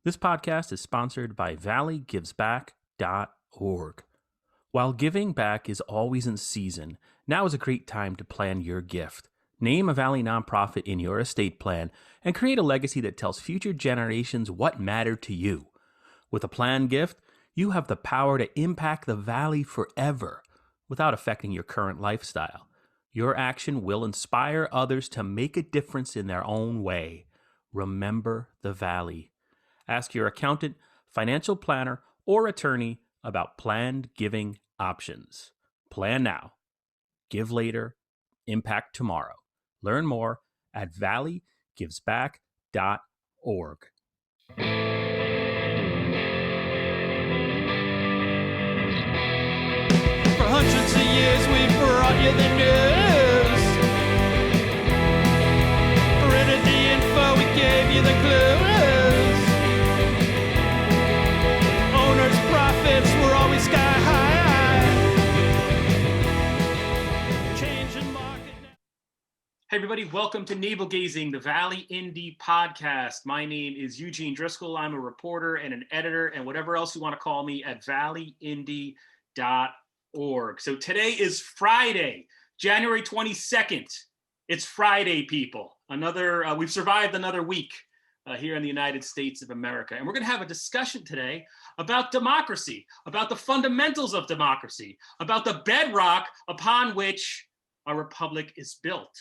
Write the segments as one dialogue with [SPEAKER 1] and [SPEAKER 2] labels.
[SPEAKER 1] This podcast is sponsored by valleygivesback.org. While giving back is always in season, now is a great time to plan your gift. Name a Valley nonprofit in your estate plan and create a legacy that tells future generations what mattered to you. With a planned gift, you have the power to impact the Valley forever without affecting your current lifestyle. Your action will inspire others to make a difference in their own way. Remember the Valley. Ask your accountant, financial planner, or attorney about planned giving options. Plan now. Give later. Impact tomorrow. Learn more at valleygivesback.org.
[SPEAKER 2] For hundreds of years we've brought you the news. Printed the info, we gave you the clues. Owners' profits were always sky high. Changing market now.
[SPEAKER 1] Hey everybody, welcome to Navel Gazing, the Valley Indie Podcast. My name is Eugene Driscoll. I'm a reporter and an editor and whatever else you want to call me at valleyindy.org. So today is Friday, January 22nd. It's Friday, people. We've survived another week here in the United States of America. And we're going to have a discussion today about democracy, about the fundamentals of democracy, about the bedrock upon which our republic is built.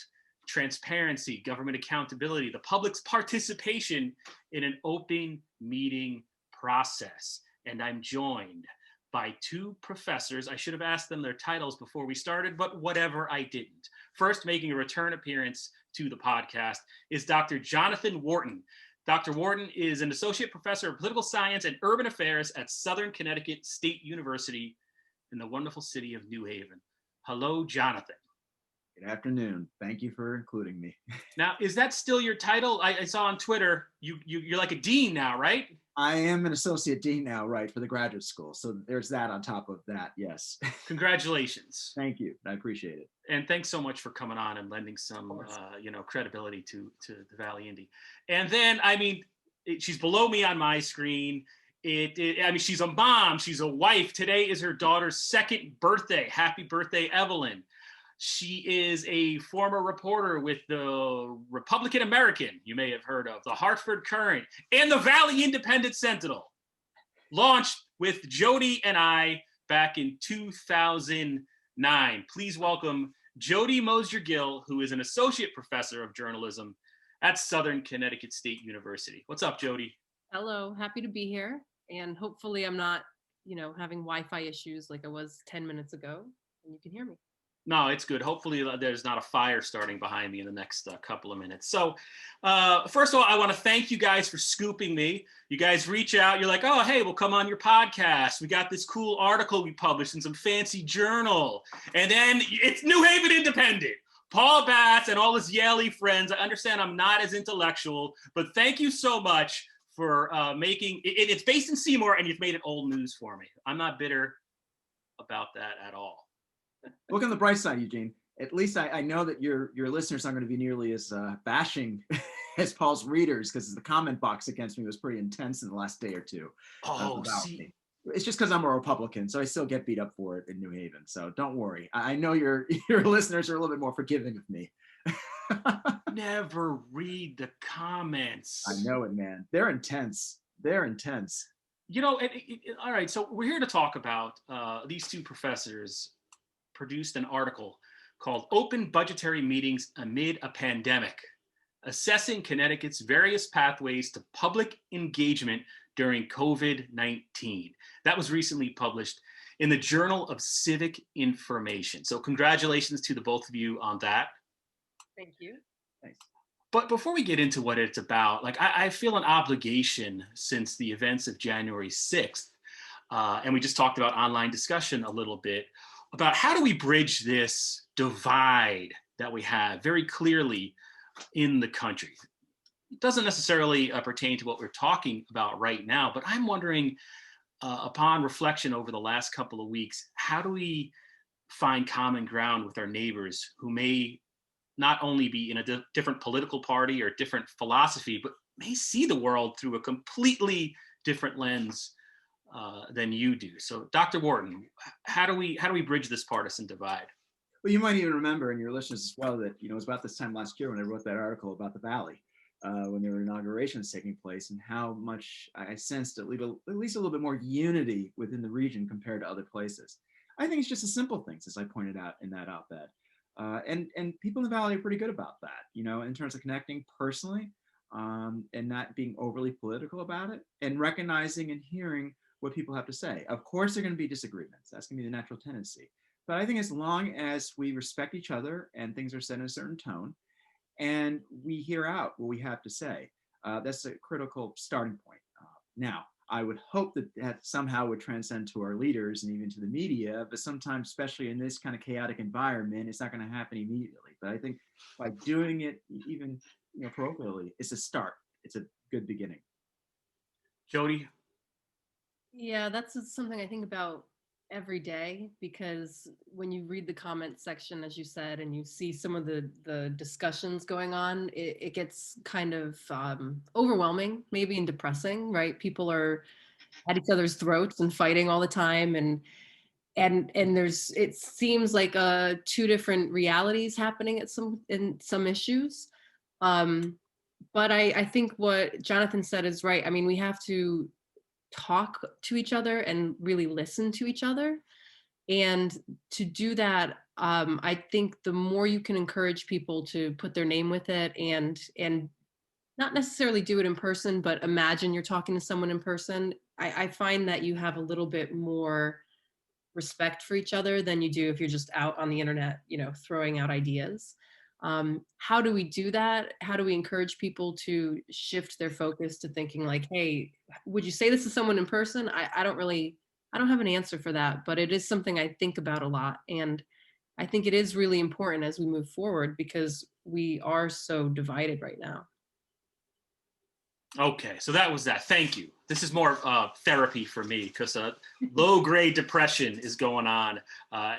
[SPEAKER 1] Transparency, government accountability, the public's participation in an open meeting process. And I'm joined by two professors. I should have asked them their titles before we started, but whatever, I didn't. First, making a return appearance to the podcast is Dr. Jonathan Wharton. Dr. Wharton is an associate professor of political science and urban affairs at Southern Connecticut State University in the wonderful city of New Haven. Hello, Jonathan.
[SPEAKER 3] Good afternoon. Thank you for including me.
[SPEAKER 1] Now, is that still your title? I saw on Twitter, you're like a dean now, right?
[SPEAKER 3] I am an associate dean now, right, for the graduate school. So there's that on top of that, yes.
[SPEAKER 1] Congratulations.
[SPEAKER 3] Thank you. I appreciate it.
[SPEAKER 1] And thanks so much for coming on and lending some, credibility to the Valley Indie. And then, she's below me on my screen. She's a mom, she's a wife. Today is her daughter's second birthday. Happy birthday, Evelyn. She is a former reporter with the Republican American, you may have heard of, the Hartford Courant, and the Valley Independent Sentinel, launched with Jodie and I back in 2009. Please welcome Jodie Mozdzer-Gil, who is an associate professor of journalism at Southern Connecticut State University. What's up, Jodie?
[SPEAKER 4] Hello, happy to be here. And hopefully I'm not, having Wi-Fi issues like I was 10 minutes ago, and you can hear me.
[SPEAKER 1] No, it's good. Hopefully there's not a fire starting behind me in the next couple of minutes. So first of all, I want to thank you guys for scooping me. You guys reach out. You're like, oh, hey, we'll come on your podcast. We got this cool article we published in some fancy journal. And then it's New Haven Independent. Paul Batts and all his Yale friends. I understand I'm not as intellectual, but thank you so much for making it. It's based in Seymour, and you've made it old news for me. I'm not bitter about that at all.
[SPEAKER 3] Look on the bright side, Eugene. At least I know that your listeners aren't going to be nearly as bashing as Paul's readers, because the comment box against me was pretty intense in the last day or two. Me. It's just because I'm a Republican, so I still get beat up for it in New Haven. So don't worry. I know your listeners are a little bit more forgiving of me.
[SPEAKER 1] Never read the comments.
[SPEAKER 3] I know it, man. They're intense.
[SPEAKER 1] All right. So we're here to talk about these two professors produced an article called Open Budgetary Meetings Amid a Pandemic, Assessing Connecticut's Various Pathways to Public Engagement During COVID-19. That was recently published in the Journal of Civic Information. So congratulations to the both of you on that.
[SPEAKER 4] Thank you.
[SPEAKER 3] Thanks.
[SPEAKER 1] But before we get into what it's about, I feel an obligation since the events of January 6th, and we just talked about online discussion a little bit, about how do we bridge this divide that we have very clearly in the country. It doesn't necessarily pertain to what we're talking about right now, but I'm wondering, upon reflection over the last couple of weeks, how do we find common ground with our neighbors who may not only be in a different political party or different philosophy, but may see the world through a completely different lens than you do. So, Dr. Wharton, how do we bridge this partisan divide?
[SPEAKER 3] Well, you might even remember, and your listeners as well, that it was about this time last year when I wrote that article about the Valley, when there were inaugurations taking place, and how much I sensed at least a little bit more unity within the region compared to other places. I think it's just the simple things, as I pointed out in that op-ed, and people in the Valley are pretty good about that, in terms of connecting personally, and not being overly political about it, and recognizing and hearing what people have to say. Of course, there are going to be disagreements. That's going to be the natural tendency. But I think as long as we respect each other and things are said in a certain tone, and we hear out what we have to say, that's a critical starting point. Now, I would hope that somehow would transcend to our leaders and even to the media, but sometimes, especially in this kind of chaotic environment, it's not going to happen immediately. But I think by doing it, even parochially, it's a start. It's a good beginning.
[SPEAKER 1] Jodie?
[SPEAKER 4] Yeah, that's something I think about every day, because when you read the comment section, as you said, and you see some of the discussions going on, it gets kind of overwhelming, maybe, and depressing, right? People are at each other's throats and fighting all the time, and it seems like two different realities happening in some issues. But I think what Jonathan said is right. I mean, we have to talk to each other and really listen to each other. And to do that, I think the more you can encourage people to put their name with it, and not necessarily do it in person, but imagine you're talking to someone in person, I find that you have a little bit more respect for each other than you do if you're just out on the internet, throwing out ideas. How do we do that? How do we encourage people to shift their focus to thinking like, hey, would you say this to someone in person? I don't have an answer for that, but it is something I think about a lot. And I think it is really important as we move forward, because we are so divided right now.
[SPEAKER 1] Okay, so that was that. Thank you. This is more therapy for me, because low-grade depression is going on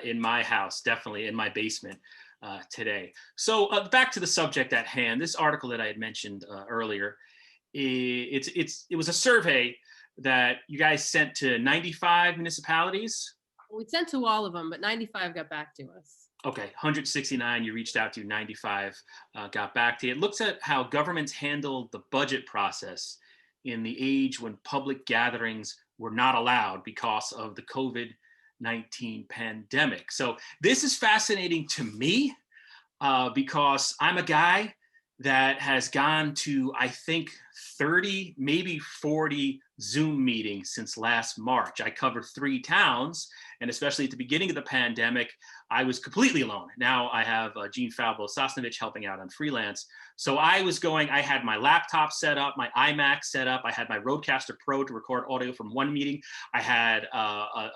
[SPEAKER 1] in my house, definitely in my basement today. So back to the subject at hand. This article that I had mentioned earlier, it was a survey that you guys sent to 95 municipalities.
[SPEAKER 4] We sent to all of them, but 95 got back to us.
[SPEAKER 1] Okay, 169 you reached out to, 95 got back to you. It looks at how governments handled the budget process in the age when public gatherings were not allowed because of the COVID-19 pandemic. So this is fascinating to me because I'm a guy that has gone to, I think, 30, maybe 40 Zoom meetings since last March. I covered 3 towns, and especially at the beginning of the pandemic, I was completely alone. Now I have Gene Falbo-Sosnovich helping out on freelance. So I had my laptop set up, my iMac set up, I had my Rodecaster Pro to record audio from one meeting. I had, I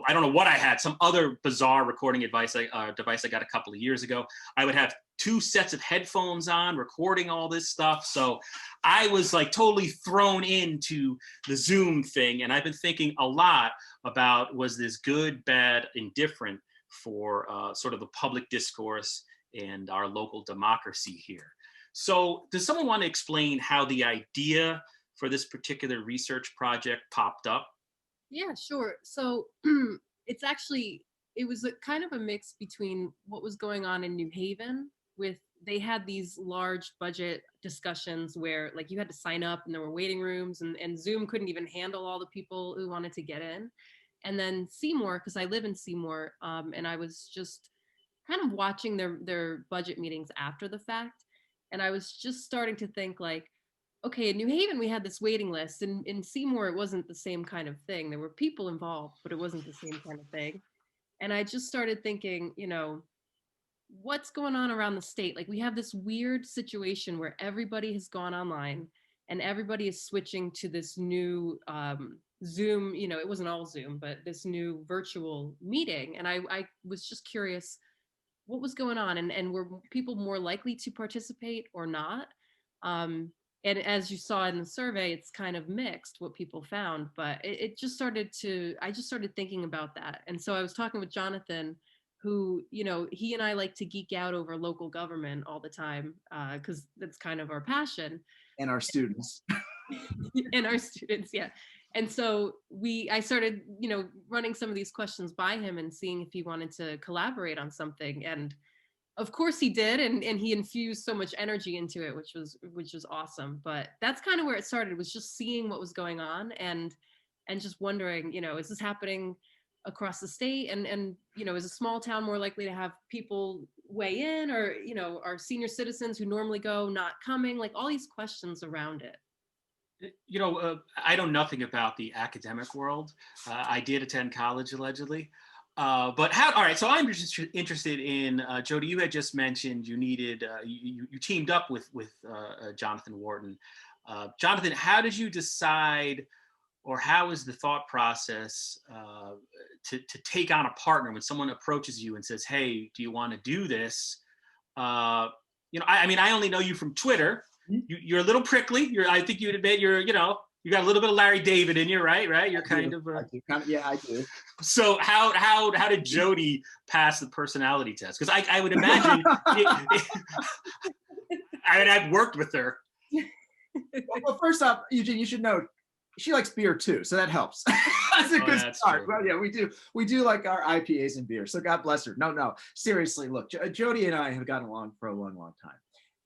[SPEAKER 1] don't know what I had, some other bizarre recording device I got a couple of years ago. I would have 2 sets of headphones on, recording all this stuff. So I was like totally thrown into the Zoom thing. And I've been thinking a lot about, was this good, bad, indifferent for sort of the public discourse and our local democracy here. So does someone want to explain how the idea for this particular research project popped up?
[SPEAKER 4] Yeah, sure. So it was a kind of a mix between what was going on in New Haven they had these large budget discussions where like you had to sign up and there were waiting rooms, and Zoom couldn't even handle all the people who wanted to get in. And then Seymour, because I live in Seymour, and I was just kind of watching their budget meetings after the fact. And I was just starting to think like, okay, in New Haven, we had this waiting list. And in Seymour, it wasn't the same kind of thing. There were people involved, but it wasn't the same kind of thing. And I just started thinking, what's going on around the state? Like we have this weird situation where everybody has gone online and everybody is switching to this new Zoom, it wasn't all Zoom, but this new virtual meeting. And I was just curious what was going on, and were people more likely to participate or not? And as you saw in the survey, it's kind of mixed what people found, but I just started thinking about that. And so I was talking with Jonathan, who, he and I like to geek out over local government all the time, because that's kind of our passion.
[SPEAKER 3] And our students.
[SPEAKER 4] And our students, yeah. And so I started, running some of these questions by him and seeing if he wanted to collaborate on something. And of course he did, and he infused so much energy into it, which was awesome. But that's kind of where it started, was just seeing what was going on and just wondering, is this happening across the state? And is a small town more likely to have people weigh in, or, are senior citizens who normally go not coming? Like all these questions around it.
[SPEAKER 1] I know nothing about the academic world. I did attend college, allegedly. But all right, so I'm just interested in, Jodie, you had just mentioned you needed, you teamed up with Jonathan Wharton. Jonathan, how did you decide, or how is the thought process to take on a partner when someone approaches you and says, hey, do you want to do this? I only know you from Twitter. You're a little prickly. I think you'd admit you got a little bit of Larry David in you, right? You're kind of.
[SPEAKER 3] Yeah, I do.
[SPEAKER 1] So how did Jodie pass the personality test? Because I would imagine. I've worked with her.
[SPEAKER 3] Well, first off, Eugene, you should know she likes beer too, so that helps. That's a good start. True. Well, yeah, we do like our IPAs and beer. So God bless her. No, seriously, look, Jodie and I have gotten along for a long, long time.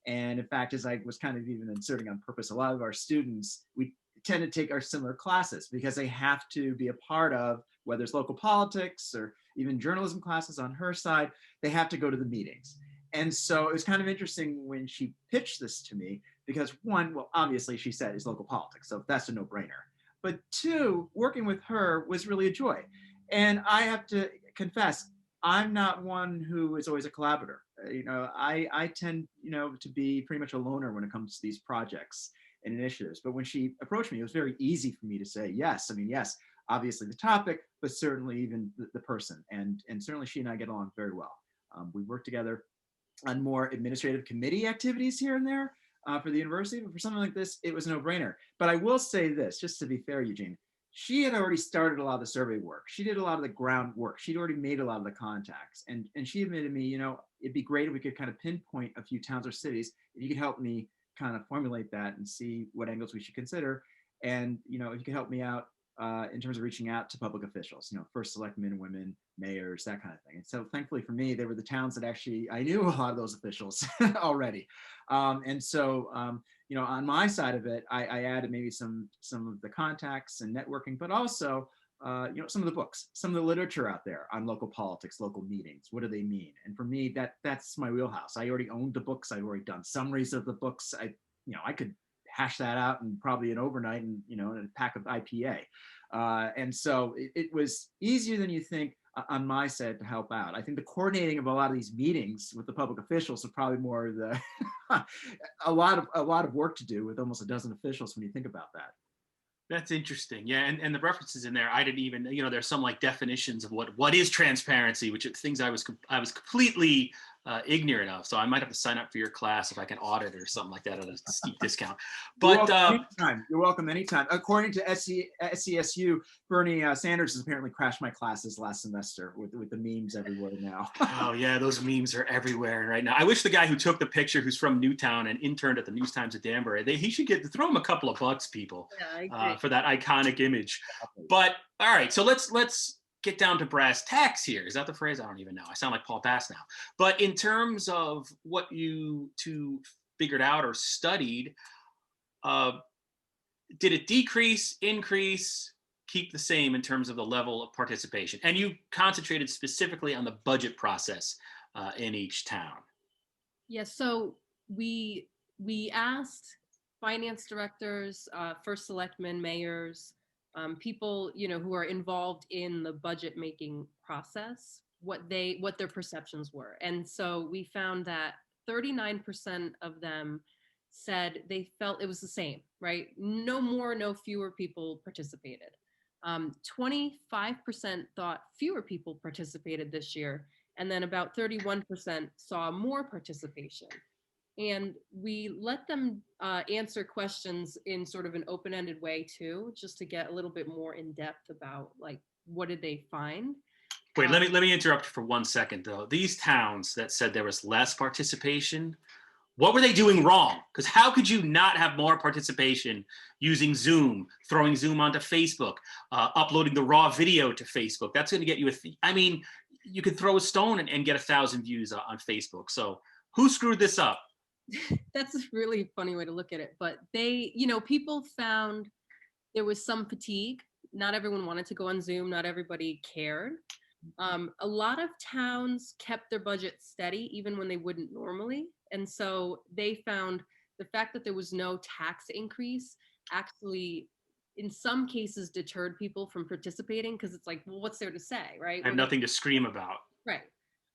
[SPEAKER 3] And in fact, as I was kind of even inserting on purpose, a lot of our students, we tend to take our similar classes because they have to be a part of, whether it's local politics or even journalism classes on her side, they have to go to the meetings. And so it was kind of interesting when she pitched this to me because one, well, obviously she said it's local politics, so that's a no-brainer. But two, working with her was really a joy. And I have to confess, I'm not one who is always a collaborator. I tend, to be pretty much a loner when it comes to these projects and initiatives. But when she approached me, it was very easy for me to say yes. Yes, obviously the topic, but certainly even the person. And certainly she and I get along very well. We work together on more administrative committee activities here and there for the university. But for something like this, it was a no-brainer. But I will say this, just to be fair, Eugene, she had already started a lot of the survey work. She did a lot of the groundwork. She'd already made a lot of the contacts. And she admitted to me, it'd be great if we could kind of pinpoint a few towns or cities, if you could help me kind of formulate that and see what angles we should consider. And, if you could help me out in terms of reaching out to public officials, first selectmen and women, mayors, that kind of thing. And so thankfully for me, they were the towns that actually, I knew a lot of those officials already. And so, on my side of it, I added maybe some of the contacts and networking, but also, some of the books, some of the literature out there on local politics, local meetings. What do they mean? And for me, that's my wheelhouse. I already owned the books. I've already done summaries of the books. I could hash that out in probably an overnight and, in a pack of IPA. And so it was easier than you think on my side to help out. I think the coordinating of a lot of these meetings with the public officials are probably more the a lot of work to do with almost a dozen officials when you think about that.
[SPEAKER 1] That's interesting. Yeah, and the references in there, I didn't even, there's some like definitions of what is transparency, which are things I was completely ignorant of. So I might have to sign up for your class if I can audit or something like that at a steep discount. But
[SPEAKER 3] you're welcome anytime. According to SCSU, Bernie Sanders has apparently crashed my classes last semester with the memes everywhere now.
[SPEAKER 1] Oh yeah, those memes are everywhere right now. I wish the guy who took the picture, who's from Newtown and interned at the News Times of Danbury, he should throw him a couple of bucks, people, for that iconic image. But all right, so let's get down to brass tacks here. Is that the phrase? I don't even know. I sound like Paul Bass now. But in terms of what you two figured out or studied, did it decrease, increase, keep the same in terms of the level of participation? And you concentrated specifically on the budget process in each town.
[SPEAKER 4] Yes, so we asked finance directors, first selectmen, mayors, people who are involved in the budget making process, what their perceptions were. And so we found that 39% of them said they felt it was the same, right? No more, no fewer people participated. 25% thought fewer people participated this year, and then about 31% saw more participation. And we let them answer questions in sort of an open-ended way too, just to get a little bit more in depth about like, what did they find?
[SPEAKER 1] Wait, let me interrupt you for 1 second though. These towns that said there was less participation, What were they doing wrong? Because how could you not have more participation using Zoom, throwing Zoom onto Facebook, uploading the raw video to Facebook? That's going to get you I mean, you could throw a stone and get 1,000 views on Facebook. So who screwed this up?
[SPEAKER 4] That's a really funny way to look at it. But people found there was some fatigue. Not everyone wanted to go on Zoom. Not everybody cared. A lot of towns kept their budget steady even when they wouldn't normally. And so they found the fact that there was no tax increase actually, in some cases, deterred people from participating because it's like, well, what's there to say, right?
[SPEAKER 1] I have nothing to scream about.
[SPEAKER 4] Right.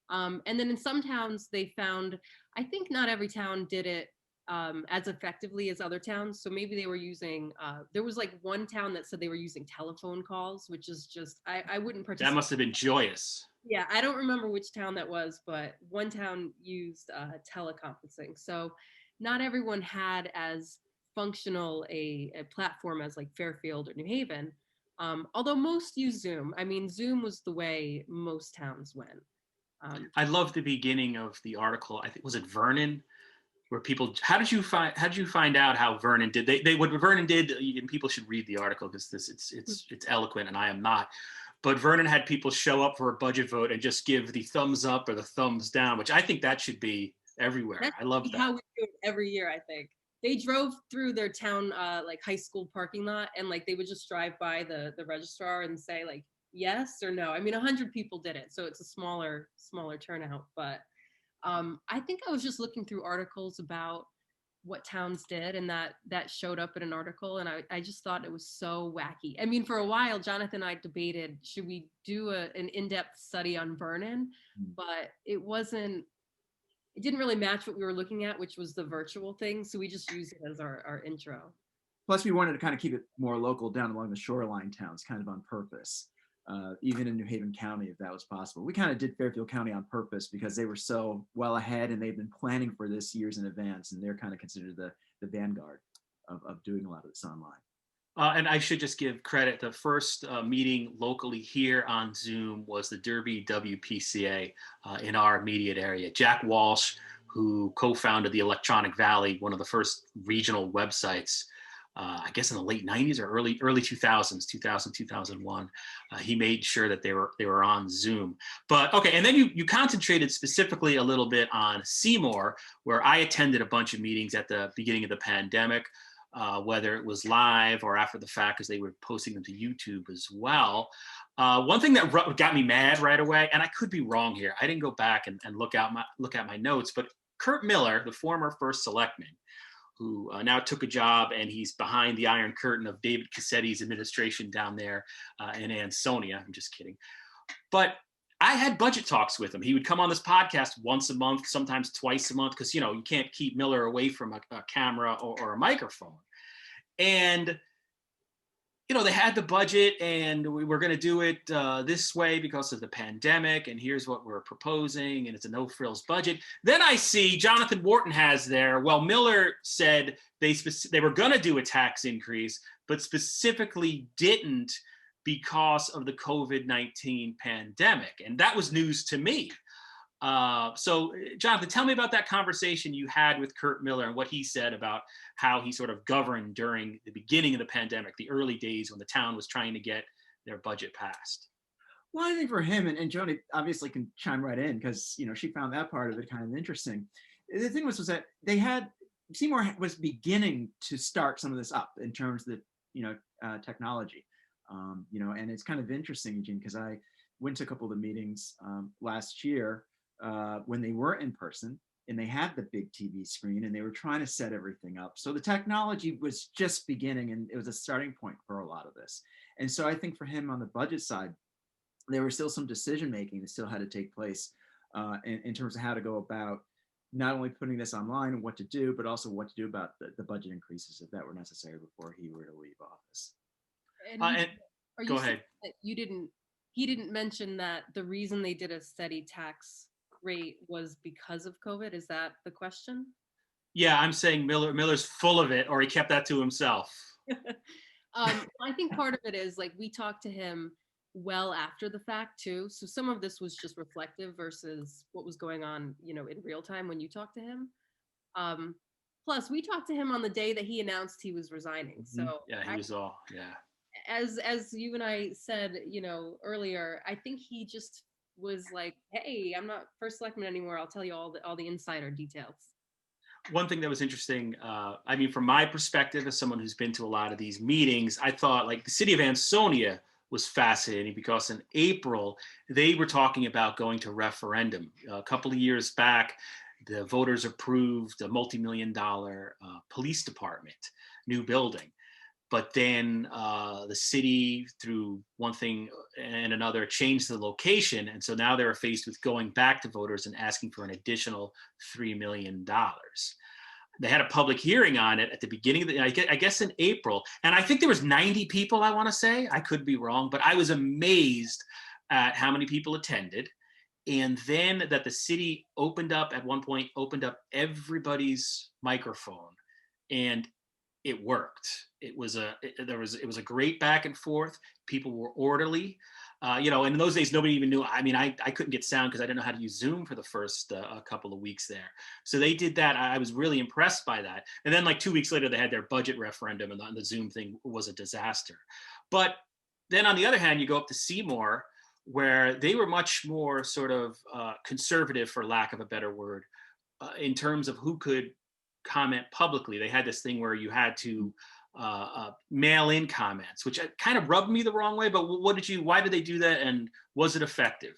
[SPEAKER 4] And then in some towns, they found, I think not every town did it as effectively as other towns. So maybe they were using, there was like one town that said they were using telephone calls, which is just, I wouldn't participate.
[SPEAKER 1] That must have been joyous.
[SPEAKER 4] Yeah, I don't remember which town that was, but one town used teleconferencing. So not everyone had as functional a platform as like Fairfield or New Haven, although most use Zoom. I mean, Zoom was the way most towns went.
[SPEAKER 1] I love the beginning of the article. I think, was it Vernon? Where people, how did you find out how Vernon did? What Vernon did, and people should read the article because it's eloquent, and I am not. But Vernon had people show up for a budget vote and just give the thumbs up or the thumbs down, which I think that should be everywhere.
[SPEAKER 4] That's
[SPEAKER 1] I love that.
[SPEAKER 4] How we do it every year, I think. They drove through their town like high school parking lot, and like they would just drive by the registrar and say like yes or no. I mean, 100 people did it, so it's a smaller turnout, but. I think I was just looking through articles about what towns did, and that showed up in an article, and I just thought it was so wacky. I mean, for a while, Jonathan and I debated, should we do an in-depth study on Vernon, but it didn't really match what we were looking at, which was the virtual thing, so we just used it as our intro.
[SPEAKER 3] Plus, we wanted to kind of keep it more local down along the shoreline towns, kind of on purpose. Even in New Haven County, if that was possible. We kind of did Fairfield County on purpose because they were so well ahead and they've been planning for this years in advance, and they're kind of considered the vanguard of doing a lot of this online.
[SPEAKER 1] And I should just give credit. The first meeting locally here on Zoom was the Derby WPCA in our immediate area. Jack Walsh, who co-founded the Electronic Valley, one of the first regional websites, I guess in the late 90s or early 2000s, 2000, 2001, he made sure that they were on Zoom. But okay, and then you concentrated specifically a little bit on Seymour, where I attended a bunch of meetings at the beginning of the pandemic, whether it was live or after the fact, because they were posting them to YouTube as well. One thing that got me mad right away, and I could be wrong here, I didn't go back and look at my notes, but Kurt Miller, the former first selectman, who now took a job and he's behind the Iron Curtain of David Cassetti's administration down there in Ansonia. I'm just kidding. But I had budget talks with him. He would come on this podcast once a month, sometimes twice a month, because, you can't keep Miller away from a camera or a microphone. And, they had the budget and we were going to do it this way because of the pandemic. And here's what we're proposing. And it's a no frills budget. Then I see Jonathan Wharton has there. Well, Miller said they were going to do a tax increase, but specifically didn't because of the COVID-19 pandemic. And that was news to me. So Jonathan, tell me about that conversation you had with Kurt Miller and what he said about how he sort of governed during the beginning of the pandemic, the early days when the town was trying to get their budget passed.
[SPEAKER 3] Well, I think for him, and Jodie obviously can chime right in because, she found that part of it kind of interesting. The thing was that Seymour was beginning to start some of this up in terms of the, technology, and it's kind of interesting, Eugene, because I went to a couple of the meetings last year when they were in person and they had the big TV screen and they were trying to set everything up. So the technology was just beginning and it was a starting point for a lot of this. And so I think for him on the budget side, there was still some decision making that still had to take place in terms of how to go about not only putting this online and what to do, but also what to do about the budget increases if that were necessary before he were to leave office.
[SPEAKER 1] Go ahead.
[SPEAKER 4] He didn't mention that the reason they did a steady tax rate was because of COVID. Is that the question?
[SPEAKER 1] Yeah, I'm saying Miller's full of it, or he kept that to himself.
[SPEAKER 4] I think part of it is like we talked to him well after the fact too. So some of this was just reflective versus what was going on, in real time when you talked to him. Plus, we talked to him on the day that he announced he was resigning. So
[SPEAKER 1] Yeah, he was all, yeah.
[SPEAKER 4] as you and I said, earlier, I think he just was like, "Hey, I'm not first selectman anymore. I'll tell you all the insider details."
[SPEAKER 1] One thing that was interesting, I mean, from my perspective, as someone who's been to a lot of these meetings, I thought like the city of Ansonia was fascinating because in April, they were talking about going to referendum. A couple of years back, the voters approved a multi-million-dollar police department, new building. But then the city, through one thing and another, changed the location. And so now they're faced with going back to voters and asking for an additional $3 million. They had a public hearing on it at the beginning of I guess in April. And I think there was 90 people, I want to say. I could be wrong, but I was amazed at how many people attended. And then that the city at one point, opened up everybody's microphone, and it worked. It was a great back and forth. People were orderly. In those days, nobody even knew. I mean, I couldn't get sound because I didn't know how to use Zoom for the first couple of weeks there. So they did that. I was really impressed by that. And then like 2 weeks later, they had their budget referendum, and the Zoom thing was a disaster. But then on the other hand, you go up to Seymour, where they were much more sort of conservative, for lack of a better word, in terms of who could comment publicly. They had this thing where you had to mail in comments, which kind of rubbed me the wrong way. But why did they do that, and was it effective?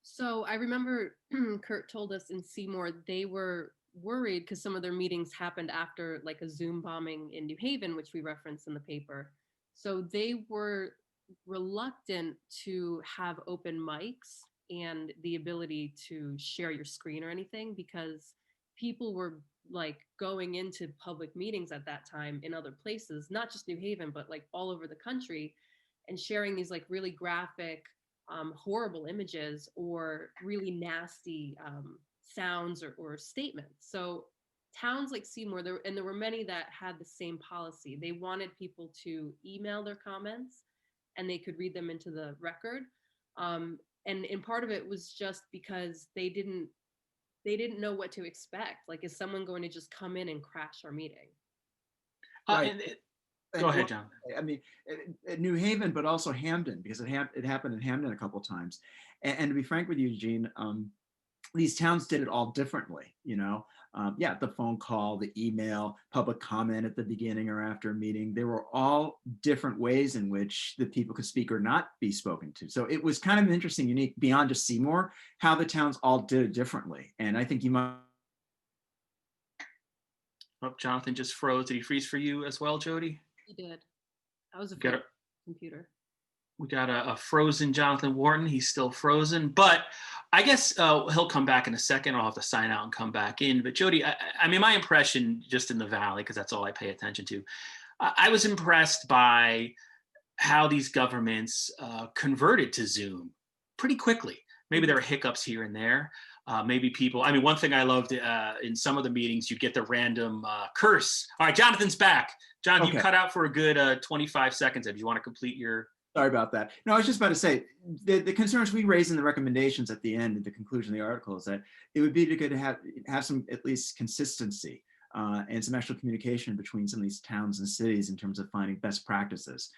[SPEAKER 4] So I remember Kurt told us in Seymour they were worried because some of their meetings happened after like a Zoom bombing in New Haven, which we referenced in the paper. So they were reluctant to have open mics and the ability to share your screen or anything, because people were like going into public meetings at that time in other places, not just New Haven, but like all over the country, and sharing these like really graphic, horrible images or really nasty sounds or statements. So towns like Seymour, there were many that had the same policy. They wanted people to email their comments and they could read them into the record. And part of it was just because they didn't know what to expect. Like, is someone going to just come in and crash our meeting?
[SPEAKER 3] Right.
[SPEAKER 1] Go ahead, John.
[SPEAKER 3] I mean, New Haven, but also Hamden, because it happened in Hamden a couple of times. And to be frank with you, Eugene, these towns did it all differently, the phone call, the email, public comment at the beginning or after a meeting. There were all different ways in which the people could speak or not be spoken to. So it was kind of interesting, unique, beyond just Seymour, how the towns all did it differently. And I think you might.
[SPEAKER 1] Oh, Jonathan just froze. Did he freeze for you as well, Jodie?
[SPEAKER 4] He did. I was afraid of the computer.
[SPEAKER 1] We got a frozen Jonathan Wharton. He's still frozen, but I guess he'll come back in a second. I'll have to sign out and come back in. But Jodie, I mean, my impression just in the Valley, because that's all I pay attention to, I was impressed by how these governments converted to Zoom pretty quickly. Maybe there were hiccups here and there. Maybe people, I mean, one thing I loved in some of the meetings, you get the random curse. All right, Jonathan's back. John, okay. You cut out for a good 25 seconds. Do you want to complete your...
[SPEAKER 3] Sorry about that. No, I was just about to say, the concerns we raised in the recommendations at the end, at the conclusion of the article, is that it would be good to have some, at least, consistency and some actual communication between some of these towns and cities in terms of finding best practices.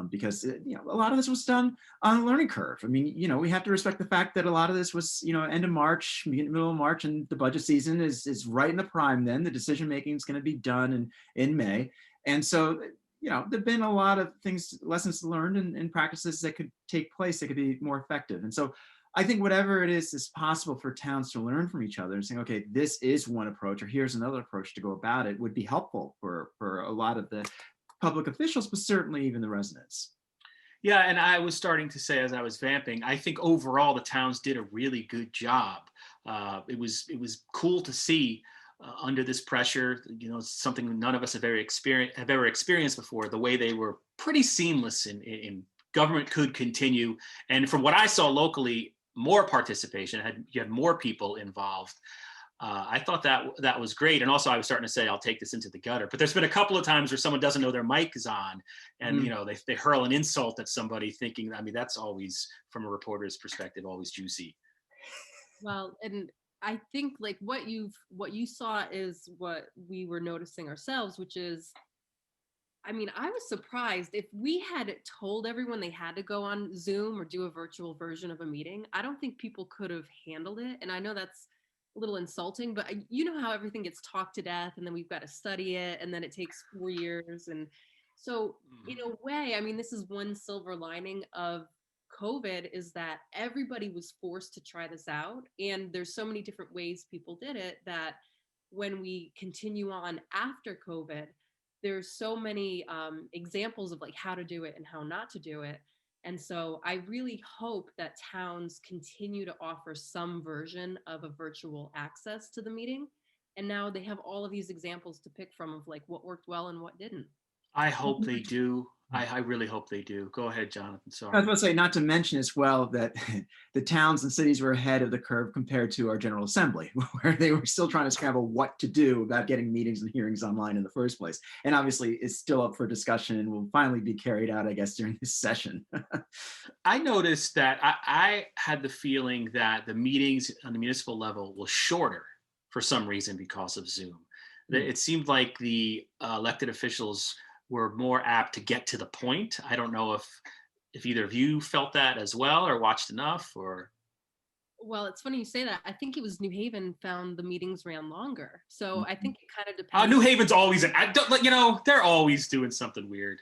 [SPEAKER 3] Because a lot of this was done on a learning curve. I mean, we have to respect the fact that a lot of this was, end of March, middle of March, and the budget season is right in the prime then. The decision making is going to be done in May. And so, there've been a lot of lessons learned and practices that could take place that could be more effective. And so I think whatever it is possible for towns to learn from each other and saying, okay, this is one approach, or here's another approach to go about it, would be helpful for a lot of the public officials, but certainly even the residents.
[SPEAKER 1] Yeah, and I was starting to say, as I was vamping, I think overall the towns did a really good job. It was cool to see under this pressure, something none of us have ever experienced before, the way they were pretty seamless in government could continue. And from what I saw locally, more participation, you had more people involved. I thought that was great. And also I was starting to say, I'll take this into the gutter, but there's been a couple of times where someone doesn't know their mic is on and, they hurl an insult at somebody thinking, I mean, that's always, from a reporter's perspective, always juicy.
[SPEAKER 4] Well, and I think like what you saw is what we were noticing ourselves, which is, I mean, I was surprised if we had told everyone they had to go on Zoom or do a virtual version of a meeting. I don't think people could have handled it. And I know that's a little insulting, but you know how everything gets talked to death and then we've got to study it and then it takes 4 years. And so in a way, I mean, this is one silver lining of COVID is that everybody was forced to try this out. And there's so many different ways people did it that when we continue on after COVID, there's so many examples of like how to do it and how not to do it. And so I really hope that towns continue to offer some version of a virtual access to the meeting. And now they have all of these examples to pick from of like what worked well and what didn't.
[SPEAKER 1] I hope they do. I really hope they do. Go ahead, Jonathan.
[SPEAKER 3] I was
[SPEAKER 1] Sorry.
[SPEAKER 3] going to say, not to mention as well that the towns and cities were ahead of the curve compared to our General Assembly, where they were still trying to scramble what to do about getting meetings and hearings online in the first place. And obviously, it's still up for discussion and will finally be carried out, I guess, during this session.
[SPEAKER 1] I noticed that I had the feeling that the meetings on the municipal level were shorter for some reason because of Zoom. It seemed like the elected officials were more apt to get to the point. I don't know if either of you felt that as well or watched enough or.
[SPEAKER 4] Well, it's funny you say that. I think it was New Haven found the meetings ran longer. So I think it kind of depends.
[SPEAKER 1] New Haven's always, they're always doing something weird.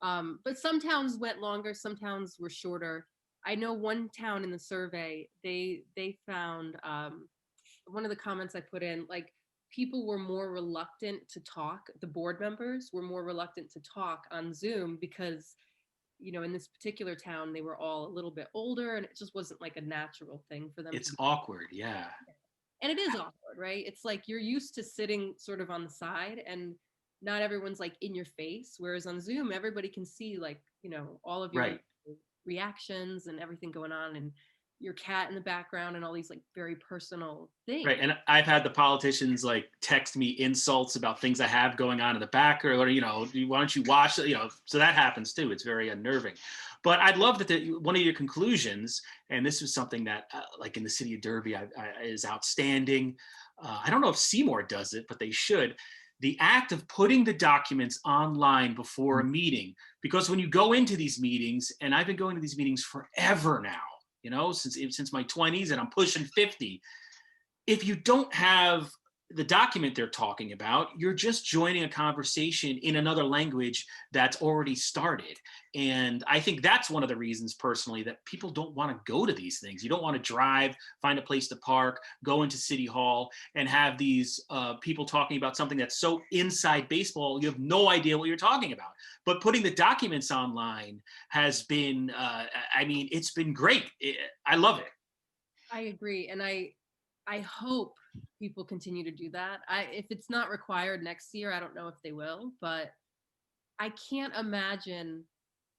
[SPEAKER 4] But some towns went longer, some towns were shorter. I know one town in the survey, they found one of the comments I put in, like people were more reluctant to talk. The board members were more reluctant to talk on Zoom because, you know, in this particular town, they were all a little bit older and it just wasn't like a natural thing for them.
[SPEAKER 1] It's awkward, yeah.
[SPEAKER 4] And it is awkward, right? It's like you're used to sitting sort of on the side and not everyone's like in your face. Whereas on Zoom, everybody can see like, you know, all of your reactions and everything going on and your cat in the background and all these like very personal things.
[SPEAKER 1] Right. And I've had the politicians like text me insults about things I have going on in the back or, you know, why don't you watch, you know, so that happens too. It's very unnerving. But I'd love that one of your conclusions, and this was something that like in the city of Derby is outstanding. I don't know if Seymour does it, but they should. The act of putting the documents online before a meeting, because when you go into these meetings, and I've been going to these meetings forever now, you know, since my 20s and I'm pushing 50. If you don't have the document they're talking about, you're just joining a conversation in another language that's already started. And I think that's one of the reasons personally that people don't want to go to these things. You don't want to drive, find a place to park, go into City Hall and have these people talking about something that's so inside baseball, you have no idea what you're talking about. But putting the documents online has been, I mean, it's been great. I love it.
[SPEAKER 4] I agree. And I hope people continue to do that. If it's not required next year, I don't know if they will, but I can't imagine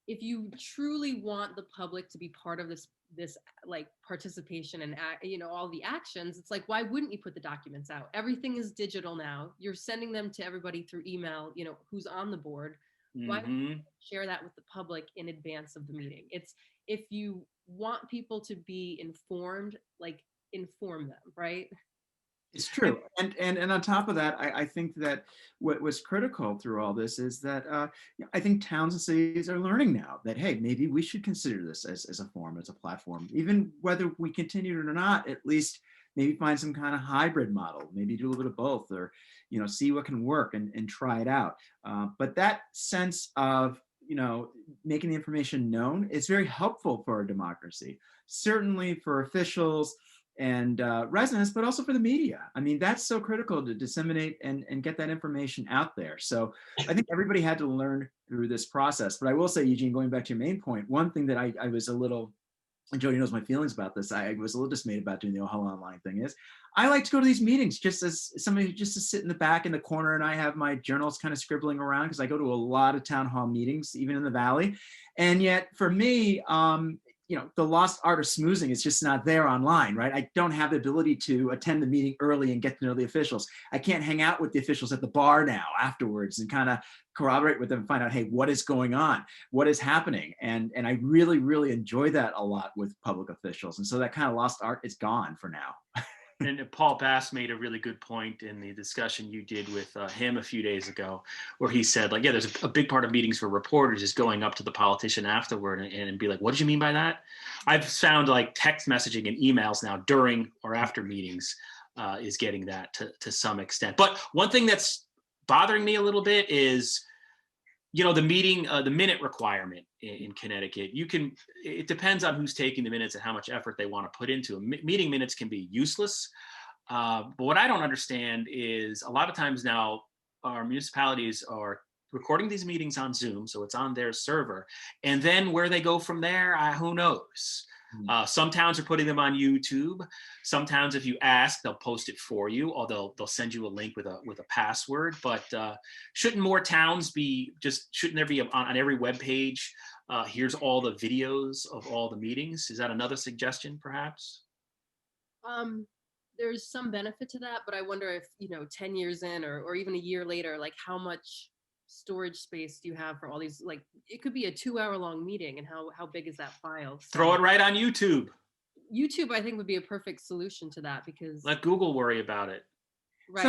[SPEAKER 4] if you truly want the public to be part of this like participation and you know, all the actions, it's like, why wouldn't you put the documents out? Everything is digital now. You're sending them to everybody through email, you know, who's on the board. Why don't you share that with the public in advance of the meeting? It's, if you want people to be informed, like inform them, right?
[SPEAKER 3] It's true. And on top of that, I think that what was critical through all this is that I think towns and cities are learning now that, hey, maybe we should consider this as a form, as a platform, even whether we continue it or not, at least maybe find some kind of hybrid model, maybe do a little bit of both, or, you know, see what can work and try it out. But that sense of, you know, making the information known is very helpful for our democracy, certainly for officials and residents, but also for the media. I mean, that's so critical to disseminate and get that information out there. So I think everybody had to learn through this process. But I will say, Eugene, going back to your main point, one thing that I was a little, and Jodie knows my feelings about this, I was a little dismayed about doing the whole online thing is, I like to go to these meetings just as somebody just to sit in the back in the corner and I have my journals kind of scribbling around because I go to a lot of town hall meetings, even in the Valley. And yet for me, you know, the lost art of smoozing is just not there online, right? I don't have the ability to attend the meeting early and get to know the officials. I can't hang out with the officials at the bar now afterwards and kind of corroborate with them and find out, hey, what is going on? What is happening? And I really, really enjoy that a lot with public officials. And so that kind of lost art is gone for now.
[SPEAKER 1] And Paul Bass made a really good point in the discussion you did with him a few days ago, where he said, like, yeah, there's a big part of meetings for reporters is going up to the politician afterward and be like, what did you mean by that? I've found like text messaging and emails now during or after meetings is getting that to some extent. But one thing that's bothering me a little bit is, the minute requirement in Connecticut. It depends on who's taking the minutes and how much effort they want to put into them. Meeting minutes can be useless. But what I don't understand is a lot of times now our municipalities are recording these meetings on Zoom, so it's on their server. And then where they go from there, who knows? Some towns are putting them on YouTube. Some towns, if you ask, they'll post it for you, or they'll send you a link with a password. But shouldn't more towns shouldn't there be on every web page, here's all the videos of all the meetings? Is that another suggestion, perhaps?
[SPEAKER 4] There's some benefit to that, but I wonder if, 10 years in or even a year later, like how much storage space do you have for all these? Like, it could be a 2-hour-long meeting, and how big is that file? So
[SPEAKER 1] throw it right on YouTube.
[SPEAKER 4] YouTube, I think, would be a perfect solution to that, because
[SPEAKER 1] let Google worry about it.
[SPEAKER 4] right.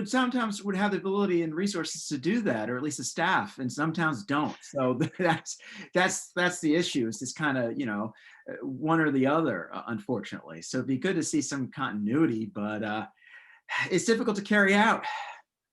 [SPEAKER 3] Some towns would have the ability and resources to do that, or at least the staff, and some towns don't. So that's the issue. It's just kind of, one or the other, unfortunately. So it'd be good to see some continuity, but it's difficult to carry out.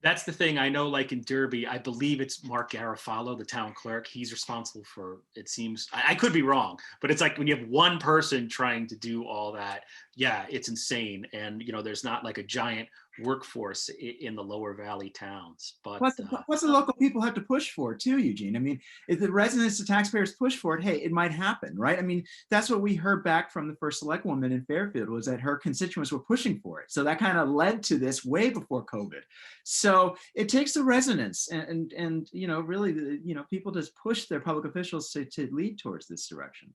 [SPEAKER 1] That's the thing. I know, like in Derby, I believe it's Mark Garofalo, the town clerk. He's responsible for, it seems, I could be wrong, but it's like when you have one person trying to do all that, yeah, it's insane. And, there's not like a giant workforce in the lower valley towns. But
[SPEAKER 3] what's the local people have to push for too, Eugene? I mean, if the residents, the taxpayers push for it, hey, it might happen, right? I mean, that's what we heard back from the first select woman in Fairfield, was that her constituents were pushing for it. So that kind of led to this way before COVID. So it takes the residents and really, people just push their public officials to lead towards this direction.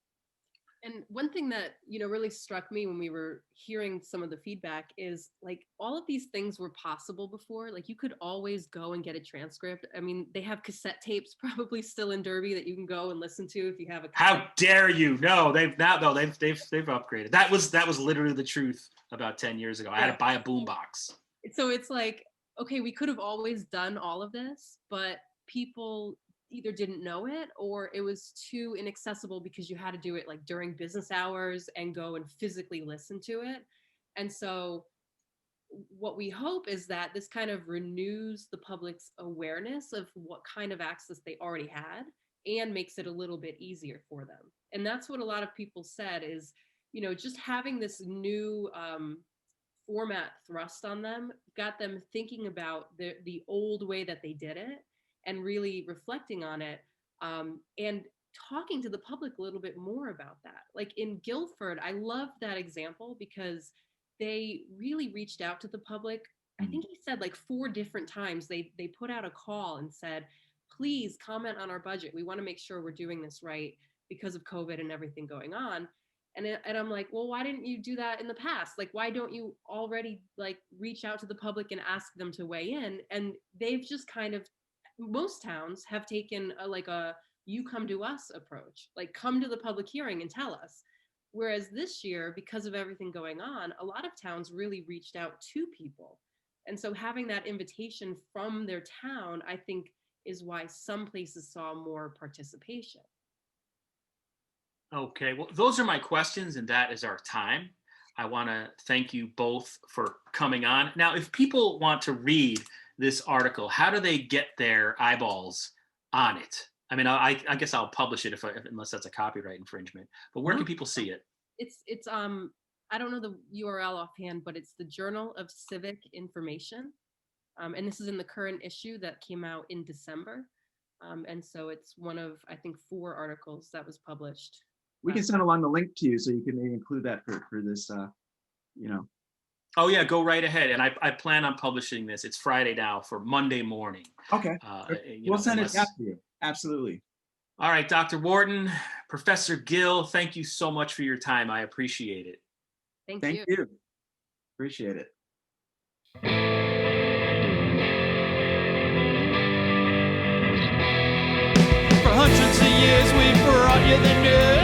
[SPEAKER 4] And one thing that, really struck me when we were hearing some of the feedback is, like, all of these things were possible before. Like, you could always go and get a transcript. I mean, they have cassette tapes probably still in Derby that you can go and listen to if you have a cassette.
[SPEAKER 1] How dare you? No, they've upgraded. That was literally the truth about 10 years ago. I had to buy a boombox.
[SPEAKER 4] So it's like, okay, we could have always done all of this, but people either didn't know it, or it was too inaccessible because you had to do it like during business hours and go and physically listen to it. And so what we hope is that this kind of renews the public's awareness of what kind of access they already had and makes it a little bit easier for them. And that's what a lot of people said is, just having this new format thrust on them got them thinking about the old way that they did it, and really reflecting on it, and talking to the public a little bit more about that. Like in Guilford, I love that example because they really reached out to the public. I think he said like 4 different times they put out a call and said, please comment on our budget. We want to make sure we're doing this right because of COVID and everything going on. And I'm like, well, why didn't you do that in the past? Like, why don't you already like reach out to the public and ask them to weigh in? And they've just kind of, most towns have taken a you come to us approach, like come to the public hearing and tell us. Whereas this year, because of everything going on, a lot of towns really reached out to people. And so having that invitation from their town, I think, is why some places saw more participation.
[SPEAKER 1] Okay, well, those are my questions, and that is our time. I want to thank you both for coming on. Now, if people want to read this article, how do they get their eyeballs on it? I mean, I guess I'll publish it unless that's a copyright infringement. But where can people see it?
[SPEAKER 4] It's I don't know the URL offhand, but it's the Journal of Civic Information, and this is in the current issue that came out in December, and so it's one of, I think, 4 articles that was published.
[SPEAKER 3] We can send along the link to you so you can maybe include that for this,
[SPEAKER 1] Oh yeah, go right ahead. And I plan on publishing this. It's Friday now for Monday morning.
[SPEAKER 3] Okay, we'll send it out to you. Absolutely.
[SPEAKER 1] All right, Dr. Wharton, Professor Gill, thank you so much for your time. I appreciate it.
[SPEAKER 4] Thank you.
[SPEAKER 3] Appreciate it.
[SPEAKER 2] For hundreds of years we brought you the news.